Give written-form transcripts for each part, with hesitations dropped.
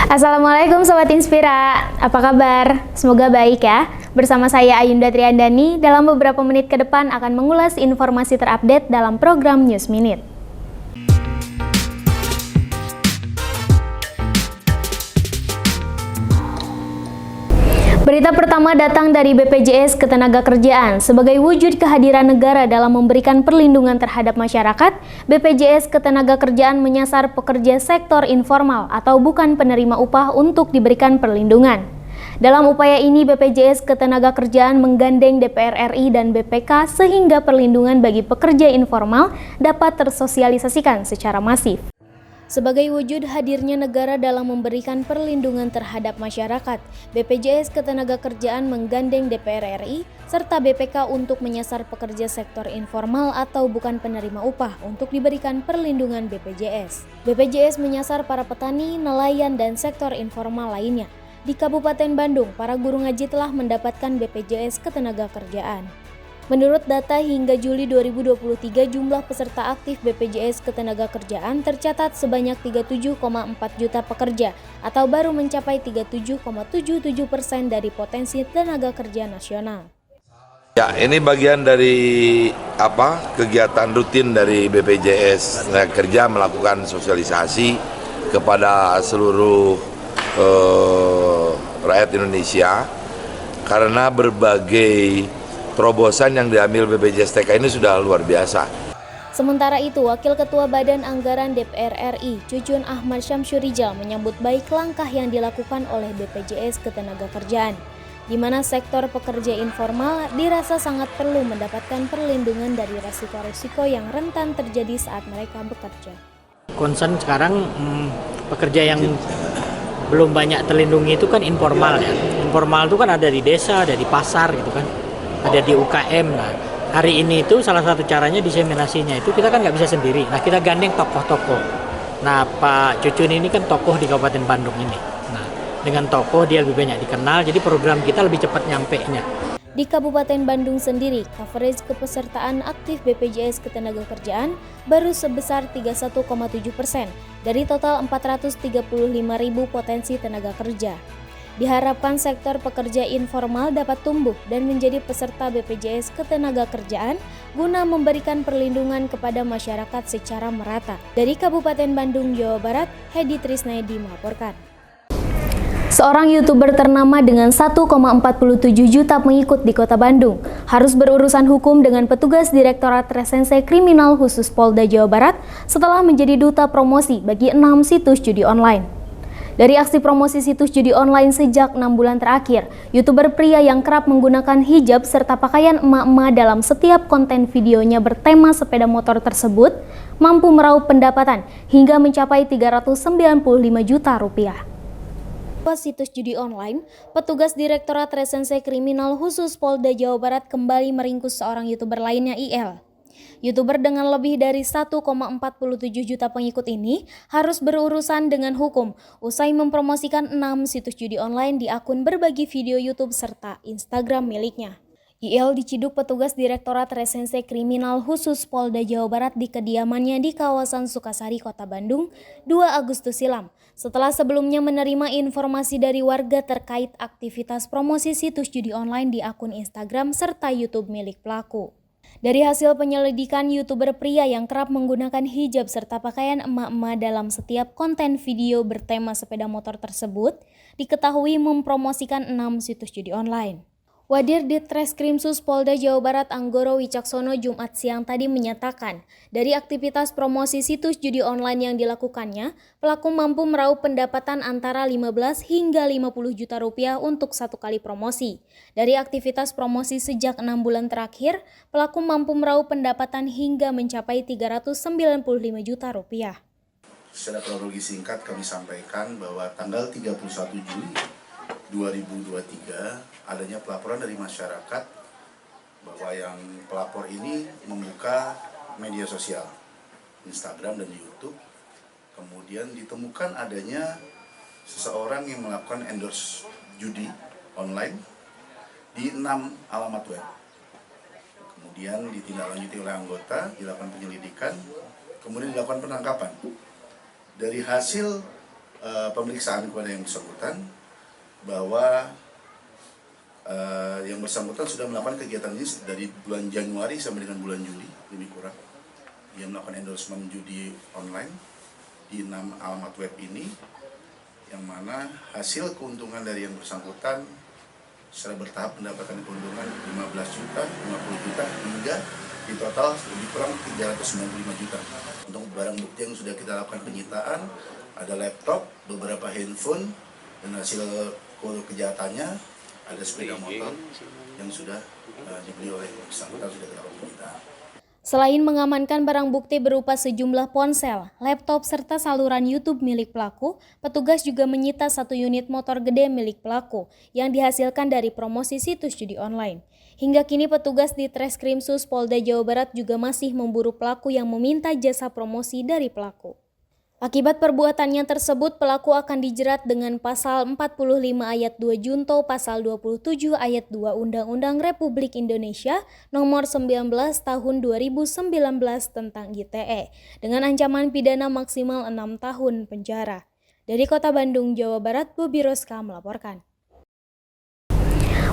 Assalamualaikum Sobat Inspira, apa kabar? Semoga baik ya. Bersama saya Ayunda Triandani, dalam beberapa menit ke depan akan mengulas informasi terupdate dalam program News Minute. Berita pertama datang dari BPJS Ketenagakerjaan. Sebagai wujud kehadiran negara dalam memberikan perlindungan terhadap masyarakat, BPJS Ketenagakerjaan menyasar pekerja sektor informal atau bukan penerima upah untuk diberikan perlindungan. Dalam upaya ini, BPJS Ketenagakerjaan menggandeng DPR RI dan BPK sehingga perlindungan bagi pekerja informal dapat tersosialisasikan secara masif. Sebagai wujud hadirnya negara dalam memberikan perlindungan terhadap masyarakat, BPJS Ketenagakerjaan menggandeng DPR RI serta BPK untuk menyasar pekerja sektor informal atau bukan penerima upah untuk diberikan perlindungan BPJS. BPJS menyasar para petani, nelayan, dan sektor informal lainnya. Di Kabupaten Bandung, para guru ngaji telah mendapatkan BPJS Ketenagakerjaan. Menurut data hingga Juli 2023, jumlah peserta aktif BPJS Ketenagakerjaan tercatat sebanyak 37,4 juta pekerja atau baru mencapai 37,77% dari potensi tenaga kerja nasional. Ya, ini bagian dari kegiatan rutin dari BPJS Kerja melakukan sosialisasi kepada seluruh rakyat Indonesia karena berbagai terobosan yang diambil BPJS TK ini sudah luar biasa. Sementara itu, Wakil Ketua Badan Anggaran DPR RI, Cucun Ahmad Syamsurijal menyambut baik langkah yang dilakukan oleh BPJS Ketenagakerjaan, di mana sektor pekerja informal dirasa sangat perlu mendapatkan perlindungan dari resiko-resiko yang rentan terjadi saat mereka bekerja. Concern sekarang pekerja yang belum banyak terlindungi itu kan informal ya. Informal itu kan ada di desa, ada di pasar gitu kan. Ada di UKM. Nah, hari ini itu salah satu caranya diseminasinya itu kita kan nggak bisa sendiri. Nah, kita gandeng tokoh-tokoh. Nah, Pak Cucun ini kan tokoh di Kabupaten Bandung ini. Nah, dengan tokoh dia lebih banyak dikenal, jadi program kita lebih cepat nyampenya. Di Kabupaten Bandung sendiri, coverage kepesertaan aktif BPJS Ketenagakerjaan baru sebesar 31,7% dari total 435.000 potensi tenaga kerja. Diharapkan sektor pekerja informal dapat tumbuh dan menjadi peserta BPJS Ketenagakerjaan guna memberikan perlindungan kepada masyarakat secara merata. Dari Kabupaten Bandung, Jawa Barat, Hedi Trisnaedi melaporkan. Seorang YouTuber ternama dengan 1,47 juta pengikut di Kota Bandung harus berurusan hukum dengan petugas Direktorat Reserse Kriminal Khusus Polda Jawa Barat setelah menjadi duta promosi bagi 6 situs judi online. Dari aksi promosi situs judi online sejak 6 bulan terakhir, YouTuber pria yang kerap menggunakan hijab serta pakaian emak-emak dalam setiap konten videonya bertema sepeda motor tersebut mampu meraup pendapatan hingga mencapai 395 juta rupiah. Situs judi online, petugas Direktorat Reserse Kriminal Khusus Polda Jawa Barat kembali meringkus seorang YouTuber lainnya, IL. YouTuber dengan lebih dari 1,47 juta pengikut ini harus berurusan dengan hukum usai mempromosikan 6 situs judi online di akun berbagi video YouTube serta Instagram miliknya. IL diciduk petugas Direktorat Reserse Kriminal Khusus Polda Jawa Barat di kediamannya di kawasan Sukasari, Kota Bandung, 2 Agustus silam, setelah sebelumnya menerima informasi dari warga terkait aktivitas promosi situs judi online di akun Instagram serta YouTube milik pelaku. Dari hasil penyelidikan, YouTuber pria yang kerap menggunakan hijab serta pakaian emak-emak dalam setiap konten video bertema sepeda motor tersebut diketahui mempromosikan 6 situs judi online. Wadir Ditreskrimsus Polda Jawa Barat Anggoro Wicaksono Jumat siang tadi menyatakan, dari aktivitas promosi situs judi online yang dilakukannya, pelaku mampu meraup pendapatan antara 15 hingga 50 juta rupiah untuk satu kali promosi. Dari aktivitas promosi sejak 6 bulan terakhir, pelaku mampu meraup pendapatan hingga mencapai 395 juta rupiah. Secara kronologi singkat kami sampaikan bahwa tanggal 31 Juli 2023 adanya pelaporan dari masyarakat bahwa yang pelapor ini membuka media sosial Instagram dan YouTube, kemudian ditemukan adanya seseorang yang melakukan endorse judi online di 6 alamat web. Kemudian ditindaklanjuti oleh anggota, dilakukan penyelidikan, kemudian dilakukan penangkapan. Dari hasil pemeriksaan kepada yang bersangkutan bahwa yang bersangkutan sudah melakukan kegiatan ini dari bulan Januari sampai dengan bulan Juli lebih kurang. Dia melakukan endorsement judi online di 6 alamat web ini, yang mana hasil keuntungan dari yang bersangkutan secara bertahap mendapatkan keuntungan 15 juta, 50 juta, hingga di total lebih kurang 395 juta. Untuk barang bukti yang sudah kita lakukan penyitaan, ada laptop, beberapa handphone, dan hasil kejahatannya ada sepeda motor yang sudah dibeli oleh yang bersangkutan, sudah kita lakukan penyitaan. Selain mengamankan barang bukti berupa sejumlah ponsel, laptop, serta saluran YouTube milik pelaku, petugas juga menyita 1 unit motor gede milik pelaku yang dihasilkan dari promosi situs judi online. Hingga kini petugas di Treskrimsus Polda Jawa Barat juga masih memburu pelaku yang meminta jasa promosi dari pelaku. Akibat perbuatannya tersebut, pelaku akan dijerat dengan pasal 45 ayat 2 Junto, pasal 27 ayat 2 Undang-Undang Republik Indonesia nomor 19 tahun 2019 tentang ITE dengan ancaman pidana maksimal 6 tahun penjara. Dari Kota Bandung, Jawa Barat, Bobi Roska melaporkan.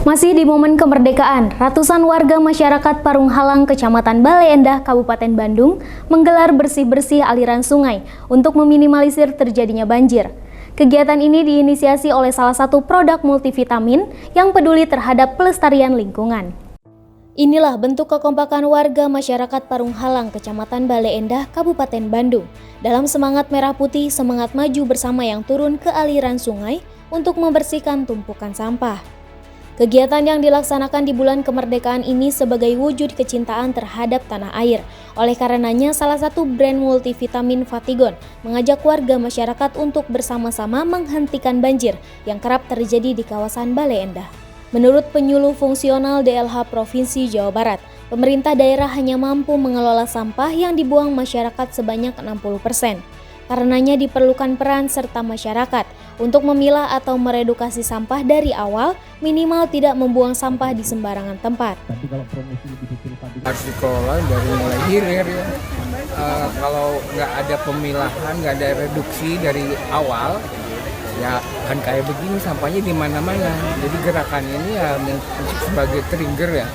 Masih di momen kemerdekaan, ratusan warga masyarakat Parung Halang, Kecamatan Bale Endah, Kabupaten Bandung, menggelar bersih-bersih aliran sungai untuk meminimalisir terjadinya banjir. Kegiatan ini diinisiasi oleh salah satu produk multivitamin yang peduli terhadap pelestarian lingkungan. Inilah bentuk kekompakan warga masyarakat Parung Halang, Kecamatan Bale Endah, Kabupaten Bandung, dalam semangat merah putih, semangat maju bersama yang turun ke aliran sungai untuk membersihkan tumpukan sampah. Kegiatan yang dilaksanakan di bulan kemerdekaan ini sebagai wujud kecintaan terhadap tanah air. Oleh karenanya, salah satu brand multivitamin Fatigon mengajak warga masyarakat untuk bersama-sama menghentikan banjir yang kerap terjadi di kawasan Bale Endah. Menurut penyuluh fungsional DLH Provinsi Jawa Barat, pemerintah daerah hanya mampu mengelola sampah yang dibuang masyarakat sebanyak 60%. Karenanya diperlukan peran serta masyarakat untuk memilah atau meredukasi sampah dari awal, minimal tidak membuang sampah di sembarangan tempat. Harus dikelola dari mulai hilir ya. Kalau nggak ada pemilahan, nggak ada reduksi dari awal, ya kan kayak begini sampahnya di mana-mana. Jadi gerakan ini ya sebagai trigger ya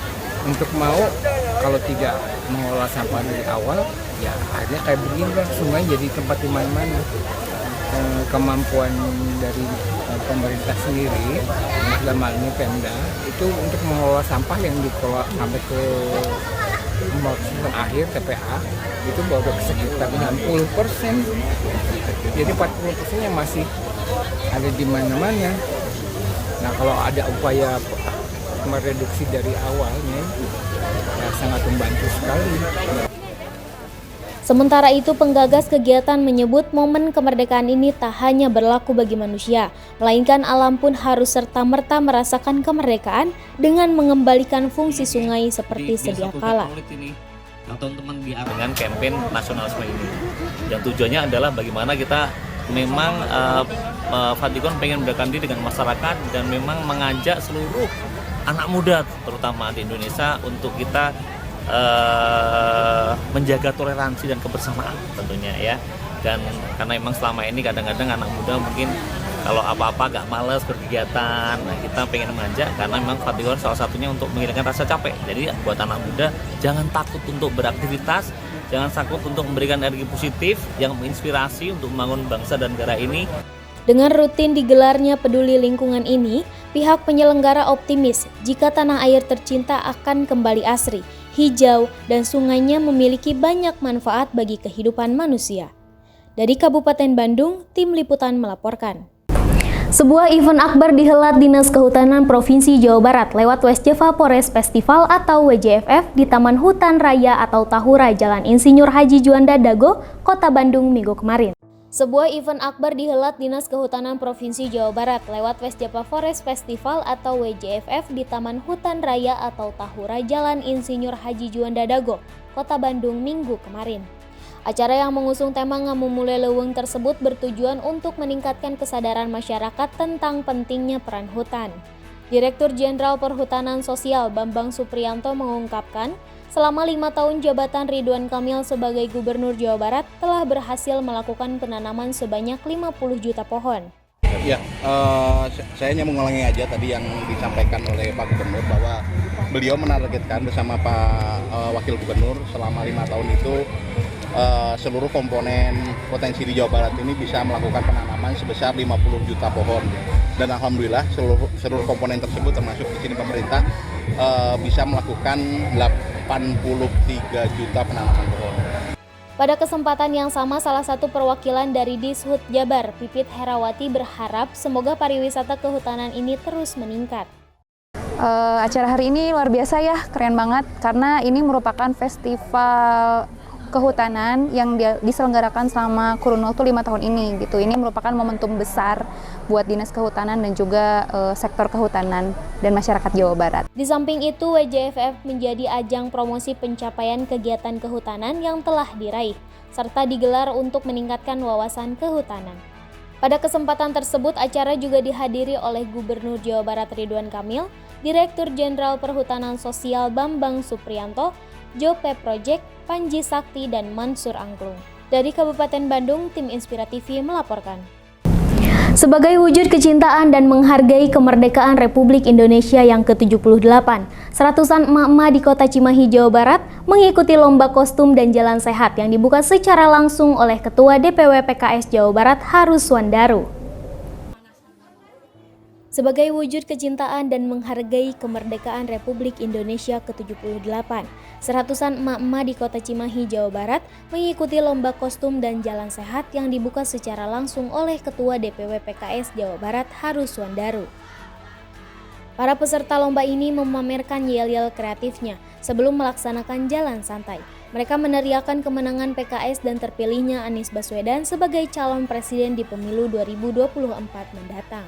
untuk mau kalau tidak mengelola sampah dari awal, ya akhirnya kayak begini lah, sungai jadi tempat di mana-mana. Kemampuan dari pemerintah sendiri, dalam hal ini Pemda, itu untuk mengelola sampah yang dikelola sampai ke akhir TPA itu baru sekitar 60%. Jadi 40%-nya masih ada di mana-mana. Nah, kalau ada upaya mereduksi dari awalnya, ya sangat membantu sekali. Sementara itu, penggagas kegiatan menyebut momen kemerdekaan ini tak hanya berlaku bagi manusia, melainkan alam pun harus serta-merta merasakan kemerdekaan dengan mengembalikan fungsi sungai seperti sedia kala. Teman-teman dengan kampanye nasionalisme ini, dan tujuannya adalah bagaimana kita memang Fatigon pengen mendekatkan diri dengan masyarakat dan memang mengajak seluruh anak muda terutama di Indonesia untuk kita menjaga toleransi dan kebersamaan tentunya ya. Dan karena memang selama ini kadang-kadang anak muda mungkin kalau apa-apa agak malas berkegiatan. Nah, kita pengen mengajak karena memang Fatigon salah satunya untuk menghilangkan rasa capek. Jadi buat anak muda jangan takut untuk beraktivitas, jangan takut untuk memberikan energi positif yang menginspirasi untuk membangun bangsa dan negara ini. Dengan rutin digelarnya peduli lingkungan ini, pihak penyelenggara optimis jika tanah air tercinta akan kembali asri, hijau, dan sungainya memiliki banyak manfaat bagi kehidupan manusia. Dari Kabupaten Bandung, Tim Liputan melaporkan. Sebuah event akbar dihelat Dinas Kehutanan Provinsi Jawa Barat lewat West Java Forest Festival atau WJFF di Taman Hutan Raya atau Tahura Jalan Insinyur Haji Juanda Dago, Kota Bandung minggu kemarin. Sebuah event akbar dihelat Dinas Kehutanan Provinsi Jawa Barat lewat West Java Forest Festival atau WJFF di Taman Hutan Raya atau Tahura Jalan Insinyur Haji Juanda Dago, Kota Bandung minggu kemarin. Acara yang mengusung tema Ngamumule Leuweung tersebut bertujuan untuk meningkatkan kesadaran masyarakat tentang pentingnya peran hutan. Direktur Jenderal Perhutanan Sosial Bambang Supriyanto mengungkapkan, selama 5 tahun jabatan Ridwan Kamil sebagai Gubernur Jawa Barat telah berhasil melakukan penanaman sebanyak 50 juta pohon. Ya, saya hanya mengulangi aja tadi yang disampaikan oleh Pak Gubernur bahwa beliau menargetkan bersama Pak Wakil Gubernur selama 5 tahun itu seluruh komponen potensi di Jawa Barat ini bisa melakukan penanaman sebesar 50 juta pohon. Dan alhamdulillah seluruh komponen tersebut termasuk di sini pemerintah bisa melakukan 83 juta penanaman pohon. Pada kesempatan yang sama, salah satu perwakilan dari Dishub Jabar, Pipit Herawati, berharap semoga pariwisata kehutanan ini terus meningkat. Acara hari ini luar biasa ya, keren banget karena ini merupakan festival kehutanan yang diselenggarakan selama kurun waktu 5 tahun ini gitu. Ini merupakan momentum besar buat Dinas Kehutanan dan juga sektor kehutanan dan masyarakat Jawa Barat. Di samping itu, WJFF menjadi ajang promosi pencapaian kegiatan kehutanan yang telah diraih, serta digelar untuk meningkatkan wawasan kehutanan. Pada kesempatan tersebut, acara juga dihadiri oleh Gubernur Jawa Barat Ridwan Kamil, Direktur Jenderal Perhutanan Sosial Bambang Supriyanto, Jope Project, Panji Sakti, dan Mansur Angklung. Dari Kabupaten Bandung, tim Inspira TV melaporkan. Sebagai wujud kecintaan dan menghargai kemerdekaan Republik Indonesia yang ke-78, seratusan emak-emak di kota Cimahi, Jawa Barat mengikuti lomba kostum dan jalan sehat yang dibuka secara langsung oleh Ketua DPW PKS Jawa Barat Harus Wandaru. Sebagai wujud kecintaan dan menghargai kemerdekaan Republik Indonesia ke-78, seratusan emak-emak di kota Cimahi, Jawa Barat mengikuti lomba kostum dan jalan sehat yang dibuka secara langsung oleh Ketua DPW PKS Jawa Barat Harus Wandaru. Para peserta lomba ini memamerkan yel-yel kreatifnya sebelum melaksanakan jalan santai. Mereka meneriakan kemenangan PKS dan terpilihnya Anies Baswedan sebagai calon presiden di pemilu 2024 mendatang.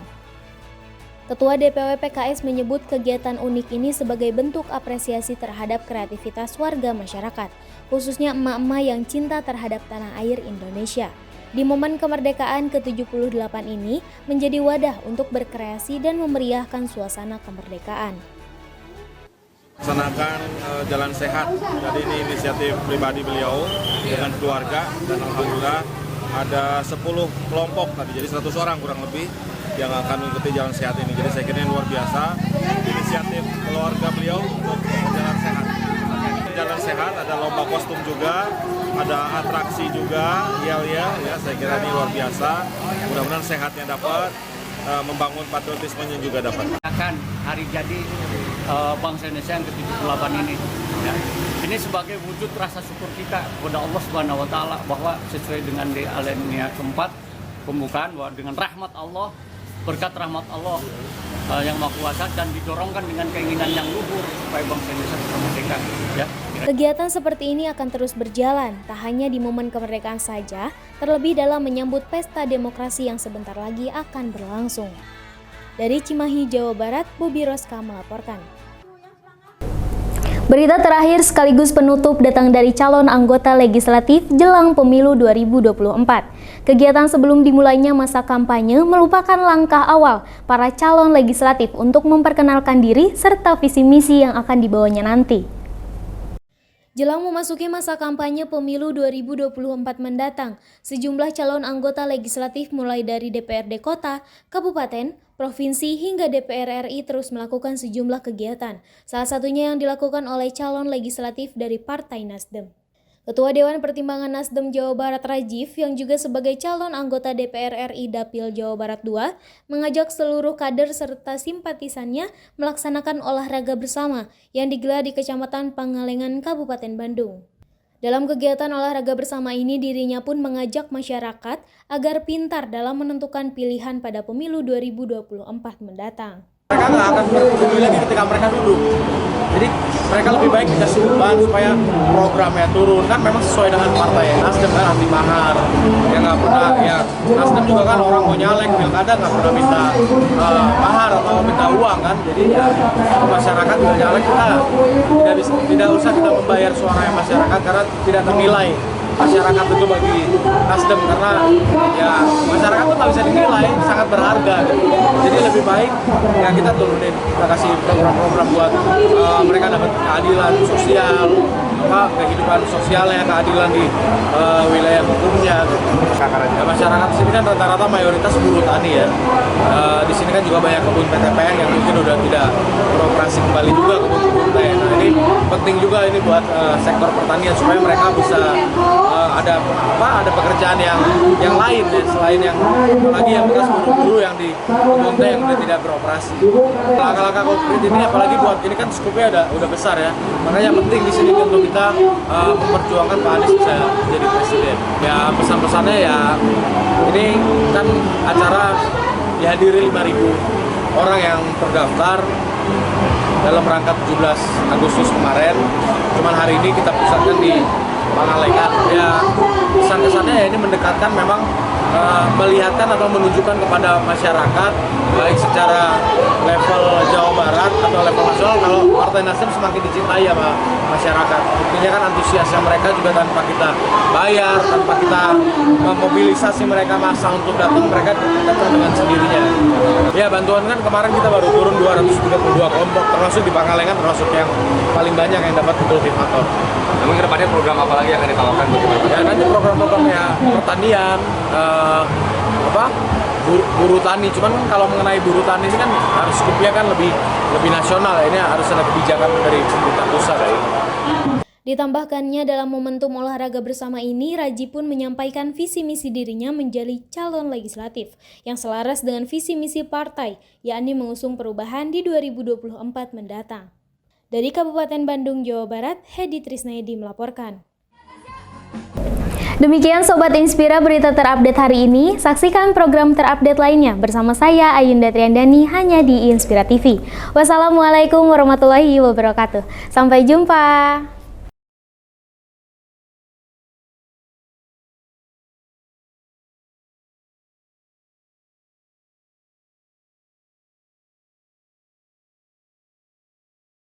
Ketua DPW PKS menyebut kegiatan unik ini sebagai bentuk apresiasi terhadap kreativitas warga masyarakat, khususnya emak-emak yang cinta terhadap tanah air Indonesia. Di momen kemerdekaan ke-78 ini menjadi wadah untuk berkreasi dan memeriahkan suasana kemerdekaan. Laksanakan jalan sehat, jadi ini inisiatif pribadi beliau dengan keluarga dan alhamdulillah ada 10 kelompok tadi, jadi 100 orang kurang lebih yang akan mengikuti jalan sehat ini. Jadi saya kira ini luar biasa inisiatif keluarga beliau untuk jalan sehat. Jalan sehat, ada lomba kostum juga, ada atraksi juga, yel-yel ya, saya kira ini luar biasa. Mudah-mudahan sehatnya dapat, membangun patriotismenya juga dapat. Akan hari jadi bangsa Indonesia yang ke-78 ini. Ya. Ini sebagai wujud rasa syukur kita kepada Allah Subhanahu wa taala bahwa sesuai dengan di alinea keempat pembukaan bahwa dengan rahmat Allah, berkat rahmat Allah yang Maha Kuasa dan didorongkan dengan keinginan yang luhur supaya bangsa Indonesia merdeka. Ya. Kegiatan seperti ini akan terus berjalan, tak hanya di momen kemerdekaan saja, terlebih dalam menyambut pesta demokrasi yang sebentar lagi akan berlangsung. Dari Cimahi, Jawa Barat, Bobi Roska melaporkan. Berita terakhir sekaligus penutup datang dari calon anggota legislatif jelang pemilu 2024. Kegiatan sebelum dimulainya masa kampanye merupakan langkah awal para calon legislatif untuk memperkenalkan diri serta visi misi yang akan dibawanya nanti. Jelang memasuki masa kampanye pemilu 2024 mendatang, sejumlah calon anggota legislatif mulai dari DPRD kota, kabupaten, provinsi hingga DPR RI terus melakukan sejumlah kegiatan. Salah satunya yang dilakukan oleh calon legislatif dari Partai Nasdem. Ketua Dewan Pertimbangan Nasdem Jawa Barat Rajiv yang juga sebagai calon anggota DPR RI Dapil Jawa Barat II mengajak seluruh kader serta simpatisannya melaksanakan olahraga bersama yang digelar di Kecamatan Pangalengan, Kabupaten Bandung. Dalam kegiatan olahraga bersama ini dirinya pun mengajak masyarakat agar pintar dalam menentukan pilihan pada pemilu 2024 mendatang. Mereka nggak akan peduli lagi ketika mereka duduk. Jadi mereka lebih baik dikasih beban supaya programnya turun. Kan memang sesuai dengan partai Nasdem kan anti mahar. Ya nggak pernah ya. Nasdem juga kan orang mau nyalek pilkada nggak pernah minta mahar atau minta uang kan. Jadi ya masyarakat juga nyalek kita tidak usah kita membayar suara masyarakat karena tidak ternilai masyarakat itu bagi Nasdem, karena ya masyarakat itu nggak bisa dinilai, sangat berharga gitu. Jadi lebih baik ya kita turunin, kita kasih program-program buat mereka dapat keadilan sosial, kehidupan sosialnya, keadilan di wilayah hukumnya gitu. Ya, masyarakat di sini kan rata-rata mayoritas buruh tani ya. Di sini kan juga banyak kebun PTPN yang mungkin udah tidak beroperasi kembali juga kebun-kebun teh. Nah ini penting juga ini buat sektor pertanian supaya mereka bisa ada pekerjaan yang lain ya, selain yang apalagi yang bekas buruh-buruh yang di kebun teh yang udah tidak beroperasi. Langkah-langkah konkret ini apalagi buat ini kan skupnya udah besar ya. Makanya penting di sini untuk kita memperjuangkan Pak Anies bisa jadi presiden. Ya pesan-pesannya ya ini kan acara dihadiri 5.000 orang yang terdaftar dalam rangka 17 Agustus kemarin. Cuman hari ini kita pusatkan di Pangalengan. Ya kesan-kesannya ya ini mendekatkan memang melihatkan atau menunjukkan kepada masyarakat baik secara level Jawa Barat atau level nasional kalau Partai Nasdem semakin dicintai sama masyarakat. Buktinya kan antusiasnya mereka juga tanpa kita bayar, tanpa kita memobilisasi mereka massa untuk datang, mereka datang dengan sendirinya. Ya bantuan kan kemarin kita baru turun 232 kelompok, termasuk di Pangalengan termasuk yang paling banyak yang dapat kultivator. Namun kedepannya program apa lagi yang akan ditawarkan bagi masyarakat? Ya nanti program-program ya pertanian, buruh tani. Cuman kalau mengenai buruh tani ini kan harus skupnya kan lebih nasional. Ini harus ada kebijakan dari pemerintah pusat. Ditambahkannya dalam momentum olahraga bersama ini, Raji pun menyampaikan visi misi dirinya menjadi calon legislatif yang selaras dengan visi misi partai, yakni mengusung perubahan di 2024 mendatang. Dari Kabupaten Bandung, Jawa Barat, Hedi Trisnayadi melaporkan. Demikian Sobat Inspira berita terupdate hari ini. Saksikan program terupdate lainnya bersama saya Ayunda Triandani hanya di Inspira TV. Wassalamualaikum warahmatullahi wabarakatuh. Sampai jumpa.